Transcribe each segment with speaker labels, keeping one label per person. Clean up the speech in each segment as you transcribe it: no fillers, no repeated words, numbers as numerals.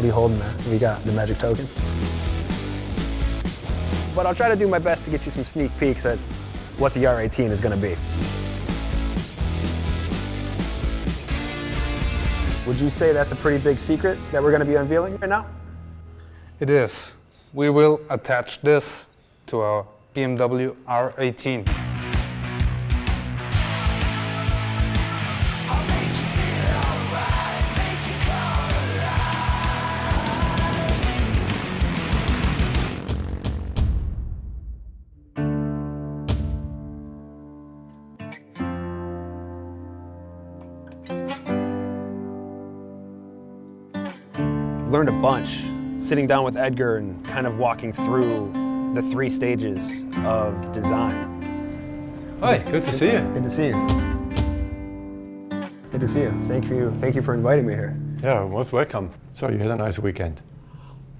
Speaker 1: What are you holding there? We got the magic token. But I'll try to do my best to get you some sneak peeks at what the R18 is going to be. Would you say that's a pretty big secret that we're going to be unveiling right now?
Speaker 2: It is. We will attach this to our BMW R18.
Speaker 1: Learned a bunch sitting down with Edgar and kind of walking through the 3 stages of design.
Speaker 3: Hi, good to see you.
Speaker 1: Good to see you. Good to see you. Thank you for inviting me here.
Speaker 3: Yeah, most welcome. So you had a nice weekend.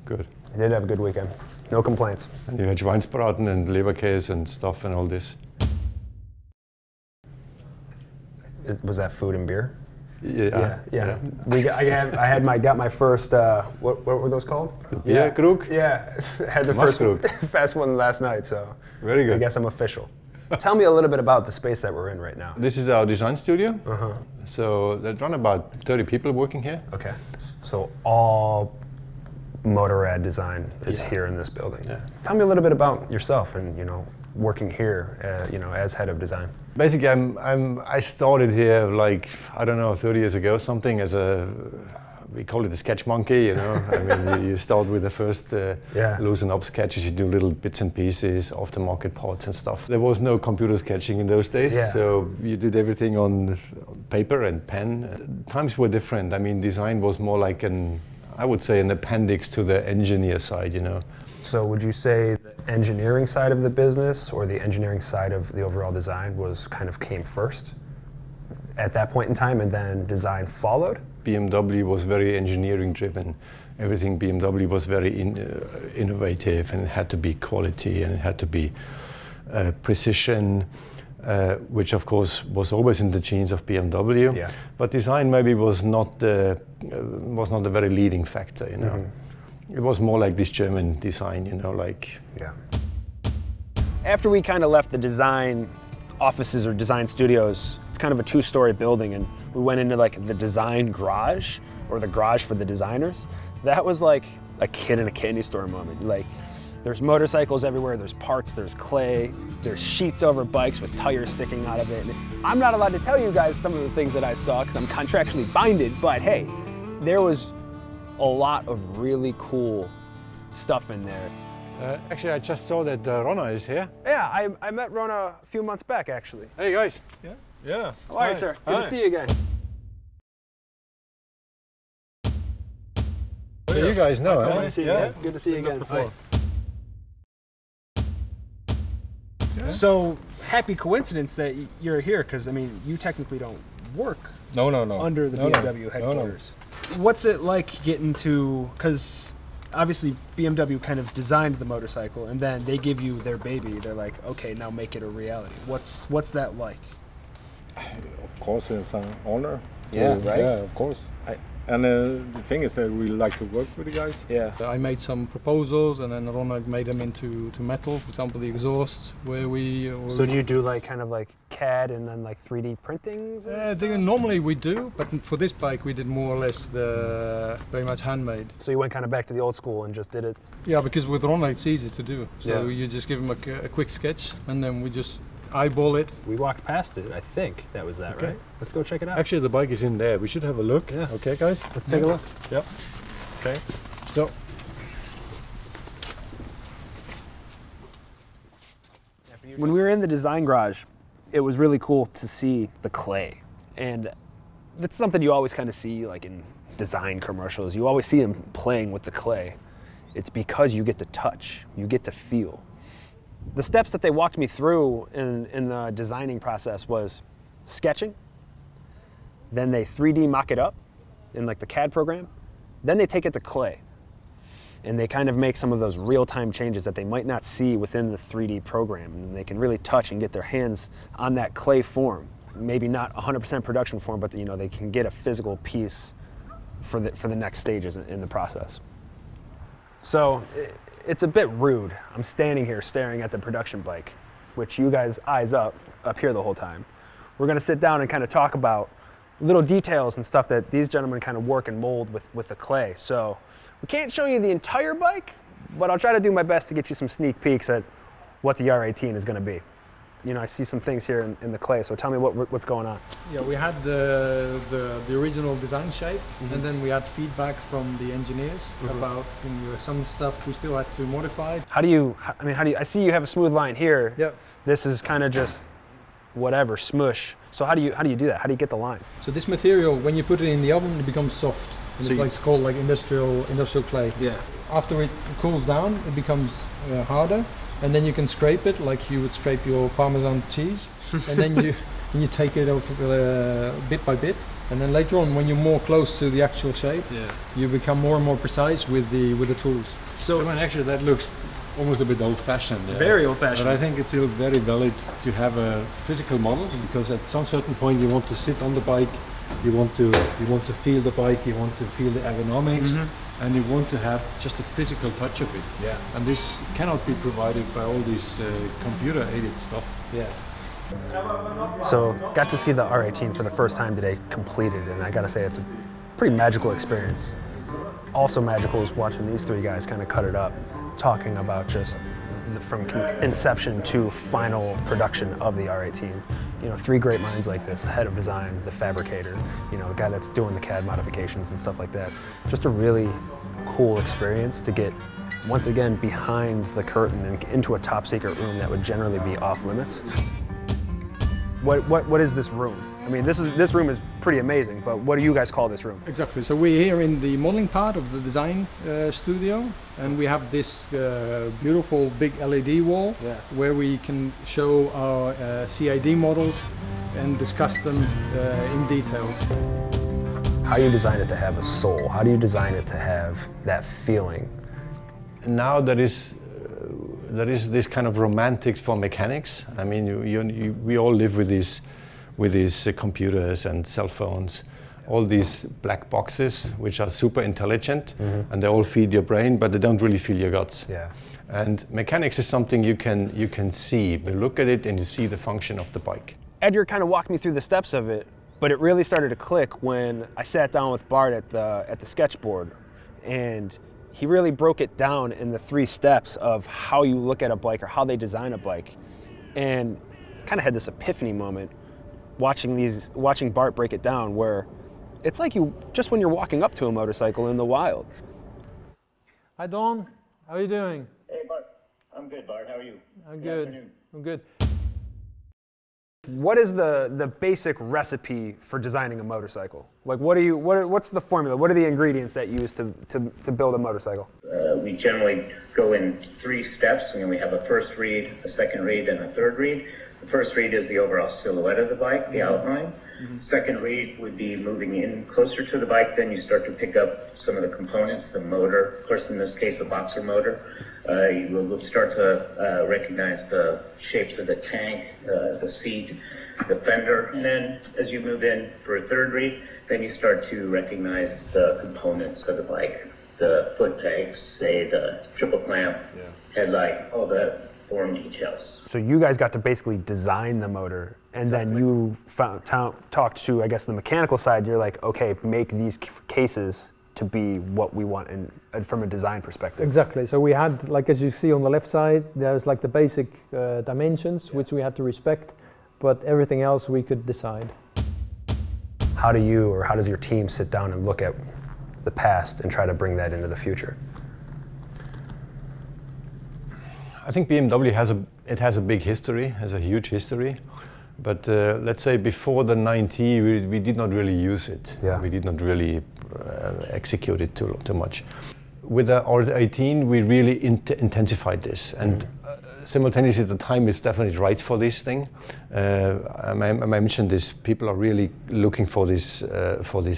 Speaker 3: Good.
Speaker 1: I did have a good weekend. No complaints.
Speaker 3: And you had Schweinsbraten and Leberkäse and stuff and all this.
Speaker 1: Was that food and beer?
Speaker 3: Yeah.
Speaker 1: I got my first. What were those called?
Speaker 3: Beer Krug?
Speaker 1: Yeah, had the first one last night. So
Speaker 3: very good.
Speaker 1: I guess I'm official. Tell me a little bit about the space that we're in right now.
Speaker 3: This is our design studio. So there's around about 30 people working here.
Speaker 1: Okay. So all Motorrad design is here in this building.
Speaker 3: Yeah.
Speaker 1: Tell me a little bit about yourself and working here, as head of design.
Speaker 3: Basically, I started here like, I don't know, 30 years ago, something as we call it a sketch monkey, I mean, you start with the first loosen up sketches, you do little bits and pieces, aftermarket parts and stuff. There was no computer sketching in those days, so you did everything on paper and pen. Times were different. I mean, design was more like I would say an appendix to the engineer side,
Speaker 1: So would you say the engineering side of the business or the engineering side of the overall design came first at that point in time and then design followed?
Speaker 3: BMW was very engineering driven. Everything BMW was very innovative, and it had to be quality and it had to be precision, which of course was always in the genes of BMW. Yeah. But design maybe was not the very leading factor, It was more like this German design,
Speaker 1: Yeah. After we kind of left the design offices or design studios, it's kind of a 2-story building, and we went into like the design garage, or the garage for the designers. That was like a kid in a candy store moment. Like, there's motorcycles everywhere, there's parts, there's clay, there's sheets over bikes with tires sticking out of it. I'm not allowed to tell you guys some of the things that I saw because I'm contractually binded, but hey, there was a lot of really cool stuff in there.
Speaker 3: Actually, I just saw that Rona is here.
Speaker 1: Yeah, I met Rona a few months back, actually.
Speaker 3: Hey guys.
Speaker 4: Yeah.
Speaker 1: How are you, sir? Good to see you again.
Speaker 3: So you guys know, huh?
Speaker 1: Good to see you again. Good to see you again. So, happy coincidence that you're here, because I mean, you technically don't work under the BMW headquarters. What's it like getting to, because obviously BMW kind of designed the motorcycle and then they give you their baby. They're like, okay, now make it a reality. What's that like?
Speaker 4: Of course, it's an honor.
Speaker 1: Yeah, right?
Speaker 4: Yeah, of course. And the thing is that we like to work with the guys.
Speaker 1: Yeah.
Speaker 5: I made some proposals, and then Ronald made them into metal. For example, the exhaust, where we.
Speaker 1: So do you do like kind of like CAD and then like 3D printings?
Speaker 5: Normally we do, but for this bike we did more or less very much handmade.
Speaker 1: So you went kind of back to the old school and just did it.
Speaker 5: Yeah, because with Ronald it's easy to do. So you just give him a quick sketch, and then we just eyeball it.
Speaker 1: We walked past it. I think that was that, right? Let's go check it out.
Speaker 3: Actually, the bike is in there. We should have a look.
Speaker 1: Yeah.
Speaker 3: Okay, guys?
Speaker 1: Let's take a look.
Speaker 3: Yep. Okay. So.
Speaker 1: When we were in the design garage, it was really cool to see the clay. And that's something you always kind of see like in design commercials. You always see them playing with the clay. It's because you get to touch, you get to feel. The steps that they walked me through in the designing process was sketching, then they 3D mock it up in like the CAD program, then they take it to clay. And they kind of make some of those real-time changes that they might not see within the 3D program. And they can really touch and get their hands on that clay form. Maybe not 100% production form, but they can get a physical piece for the next stages in the process. So it's a bit rude. I'm standing here staring at the production bike, which you guys eyes up here the whole time. We're gonna sit down and kind of talk about little details and stuff that these gentlemen kind of work and mold with the clay. So we can't show you the entire bike, but I'll try to do my best to get you some sneak peeks at what the R18 is gonna be. You know, I see some things here in the clay, so tell me what's going on.
Speaker 5: Yeah, we had the original design shape, and then we had feedback from the engineers about some stuff we still had to modify.
Speaker 1: I see you have a smooth line here.
Speaker 5: Yep.
Speaker 1: This is kind of just whatever, smush. So how do you do that? How do you get the lines?
Speaker 5: So this material, when you put it in the oven, it becomes soft. And
Speaker 1: So
Speaker 5: it's called like industrial clay.
Speaker 1: Yeah.
Speaker 5: After it cools down, it becomes harder, and then you can scrape it like you would scrape your Parmesan cheese, and then you take it over bit by bit, and then later on, when you're more close to the actual shape, you become more and more precise with the tools.
Speaker 6: So actually, that looks almost a bit old-fashioned.
Speaker 1: Very old-fashioned.
Speaker 6: But I think it's still very valid to have a physical model, because at some certain point you want to sit on the bike, you want to feel the bike, you want to feel the ergonomics, and you want to have just a physical touch of it.
Speaker 1: Yeah.
Speaker 6: And this cannot be provided by all this computer-aided stuff.
Speaker 1: Yeah. So got to see the R18 for the first time today completed, and I gotta say it's a pretty magical experience. Also magical is watching these three guys kind of cut it up, talking about just from inception to final production of the R18. You know, three great minds like this, the head of design, the fabricator, you know, the guy that's doing the CAD modifications and stuff like that. Just a really cool experience to get, once again, behind the curtain and into a top secret room that would generally be off limits. What is this room? I mean, this room is pretty amazing, but what do you guys call this room?
Speaker 5: Exactly. So we're here in the modeling part of the design studio, and we have this beautiful big LED wall where we can show our CAD models and discuss them in detail.
Speaker 1: How do you design it to have a soul? How do you design it to have that feeling?
Speaker 3: Now there is this kind of romantics for mechanics. I mean, we all live with these computers and cell phones, all these black boxes which are super intelligent, and they all feed your brain, but they don't really feel your guts.
Speaker 1: Yeah.
Speaker 3: And mechanics is something you can see. You look at it and you see the function of the bike.
Speaker 1: Edgar kind of walked me through the steps of it, but it really started to click when I sat down with Bart at the sketchboard, and he really broke it down in the 3 steps of how you look at a bike or how they design a bike, and kind of had this epiphany moment watching Bart break it down, where it's like just when you're walking up to a motorcycle in the wild.
Speaker 5: Hi Don, how are you doing?
Speaker 7: Hey Bart, I'm good. Bart, how are you?
Speaker 5: I'm good. I'm good.
Speaker 1: What is the basic recipe for designing a motorcycle? Like, what's the formula? What are the ingredients that you use to build a motorcycle?
Speaker 7: We generally go in 3 steps. We have a first read, a second read, and a third read. The first read is the overall silhouette of the bike, the outline. Second read would be moving in closer to the bike. Then you start to pick up some of the components, the motor, of course in this case a boxer motor. You will start to recognize the shapes of the tank, the seat, the fender. And then as you move in for a third read, then you start to recognize the components of the bike. The foot pegs, say the triple clamp, headlight, all the form details.
Speaker 1: So you guys got to basically design the motor, and then you talked to, I guess, the mechanical side. You're like, okay, make these cases to be what we want from a design perspective.
Speaker 5: Exactly. So we had, like as you see on the left side, there's like the basic dimensions which we had to respect, but everything else we could decide.
Speaker 1: How does your team sit down and look at the past and try to bring that into the future?
Speaker 3: I think BMW has a big history, has a huge history, but let's say before the 90, we did not really use it.
Speaker 1: Yeah.
Speaker 3: We did not really execute it too much. With the R18, we really intensified this, and simultaneously the time is definitely right for this thing. I mentioned this, people are really looking for this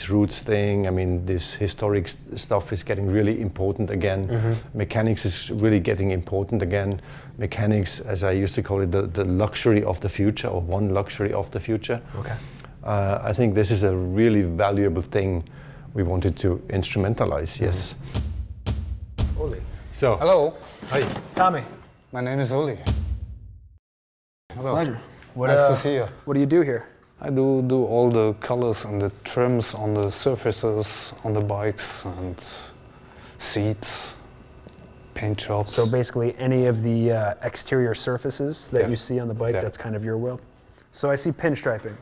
Speaker 3: roots thing. I mean, this historic stuff is getting really important again. Mechanics is really getting important again. Mechanics, as I used to call it, the luxury of the future, or one luxury of the future.
Speaker 1: Okay.
Speaker 3: I think this is a really valuable thing we wanted to instrumentalize, yes.
Speaker 1: Uli.
Speaker 3: So,
Speaker 2: Hello,
Speaker 3: hi.
Speaker 1: Tommy.
Speaker 2: my name is Uli. Hello.
Speaker 1: Pleasure.
Speaker 2: Nice to see you.
Speaker 1: What do you do here?
Speaker 2: I do all the colors and the trims on the surfaces, on the bikes and seats, paint jobs.
Speaker 1: So basically any of the exterior surfaces that
Speaker 2: Yeah.
Speaker 1: you see on the bike,
Speaker 2: Yeah.
Speaker 1: that's kind of your world. So I see pinstriping.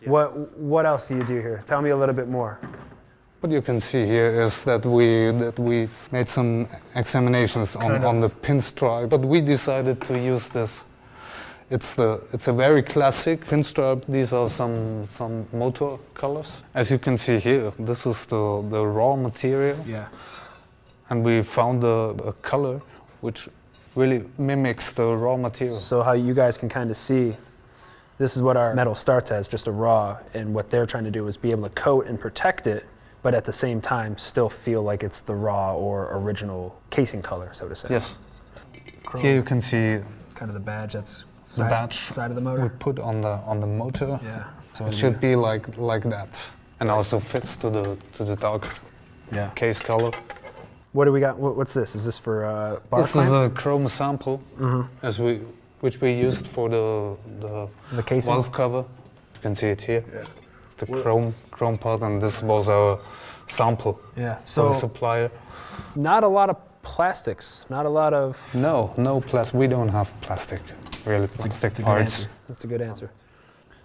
Speaker 1: What else do you do here? Tell me a little bit more.
Speaker 2: What you can see here is that we made some examinations on the pinstripe, but we decided to use this. It's a very classic pinstripe. These are some motor colors. As you can see here, this is the raw material.
Speaker 1: Yeah.
Speaker 2: And we found a color which really mimics the raw material.
Speaker 1: So how you guys can kind of see, this is what our metal starts as, just a raw, and what they're trying to do is be able to coat and protect it, but at the same time still feel like it's the raw or original casing color, so to say.
Speaker 2: Yes.
Speaker 1: Chrome.
Speaker 2: Here you can see
Speaker 1: Kind of the badge that's
Speaker 2: the badge
Speaker 1: side of the
Speaker 2: we
Speaker 1: motor.
Speaker 2: put on the motor.
Speaker 1: Yeah. So
Speaker 2: It should be like that, and also fits to the dark
Speaker 1: Yeah.
Speaker 2: case color.
Speaker 1: What do we got? What's this? Is this for bar
Speaker 2: This is
Speaker 1: clamp?
Speaker 2: a chrome sample, which we used for
Speaker 1: The casing?
Speaker 2: valve cover. You can see it here. The chrome part, and this was our sample
Speaker 1: Yeah.
Speaker 2: for the
Speaker 1: So
Speaker 2: supplier.
Speaker 1: not a lot of plastics, not a lot of.
Speaker 2: No plastic. We don't have plastic. Really, plastic
Speaker 1: That's a good
Speaker 2: parts.
Speaker 1: answer. That's a good answer.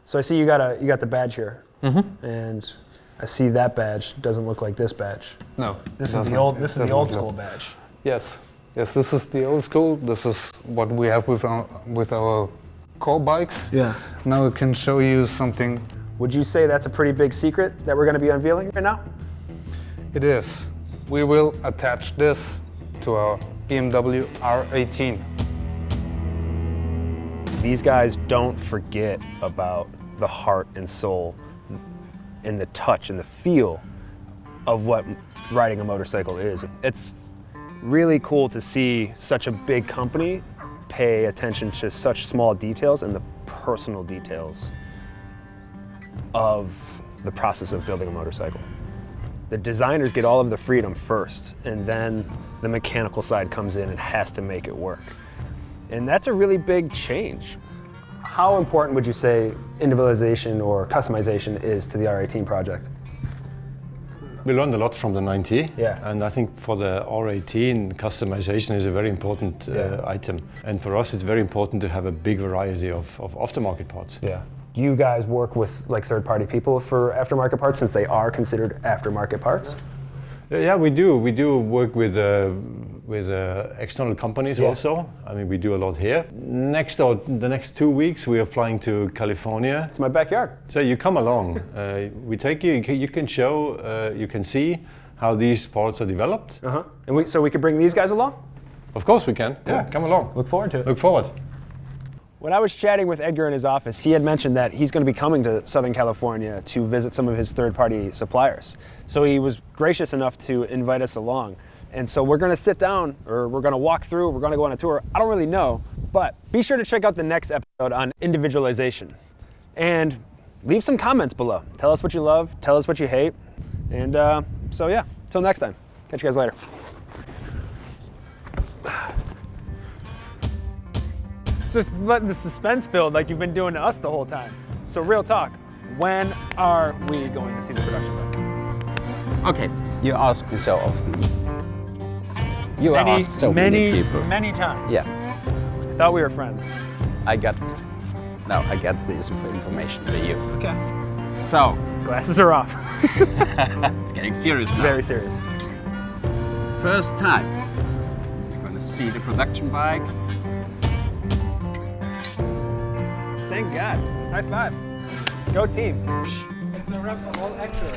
Speaker 1: So I see you got the badge here, and I see that badge doesn't look like this badge.
Speaker 2: No,
Speaker 1: This
Speaker 2: it
Speaker 1: is the
Speaker 2: doesn't.
Speaker 1: old.
Speaker 2: It
Speaker 1: This is the
Speaker 2: doesn't
Speaker 1: old
Speaker 2: look-
Speaker 1: school badge.
Speaker 2: Yes, this is the old school. This is what we have with our core bikes.
Speaker 1: Yeah.
Speaker 2: Now I can show you something.
Speaker 1: Would you say that's a pretty big secret that we're going to be unveiling right now?
Speaker 2: It is. We will attach this to our BMW R18.
Speaker 1: These guys don't forget about the heart and soul and the touch and the feel of what riding a motorcycle is. It's really cool to see such a big company pay attention to such small details and the personal details of the process of building a motorcycle. The designers get all of the freedom first, and then the mechanical side comes in and has to make it work. And that's a really big change. How important would you say individualization or customization is to the R18 project?
Speaker 3: We learned a lot from the 90,
Speaker 1: Yeah.
Speaker 3: and I think for the R18, customization is a very important item. And for us, it's very important to have a big variety of aftermarket parts.
Speaker 1: Yeah. Do you guys work with like third-party people for aftermarket parts, since they are considered aftermarket parts?
Speaker 3: Yeah, we do. We do work with external companies also. I mean, we do a lot here. The next 2 weeks, we are flying to California.
Speaker 1: It's my backyard.
Speaker 3: So you come along. We take you. You can show. You can see how these parts are developed.
Speaker 1: And so we could bring these guys along?
Speaker 3: Of course, we can. Yeah, come along.
Speaker 1: Look forward to it.
Speaker 3: Look forward.
Speaker 1: When I was chatting with Edgar in his office, he had mentioned that he's going to be coming to Southern California to visit some of his third-party suppliers. So he was gracious enough to invite us along. And so we're going to sit down, or we're going to walk through, we're going to go on a tour. I don't really know, but be sure to check out the next episode on individualization. And leave some comments below. Tell us what you love, tell us what you hate. And so yeah, till next time. Catch you guys later. Just letting the suspense build like you've been doing to us the whole time. So real talk, when are we going to see the production bike?
Speaker 8: Okay, you ask me so often. You ask so many people.
Speaker 1: Many times.
Speaker 8: Yeah,
Speaker 1: I thought we were friends.
Speaker 8: I got this information for you.
Speaker 1: Okay.
Speaker 8: So,
Speaker 1: Glasses are off.
Speaker 8: it's getting serious now.
Speaker 1: Very serious.
Speaker 8: First time, you're gonna see the production bike.
Speaker 1: Thank God. High five. Go team. It's a wrap for all actors.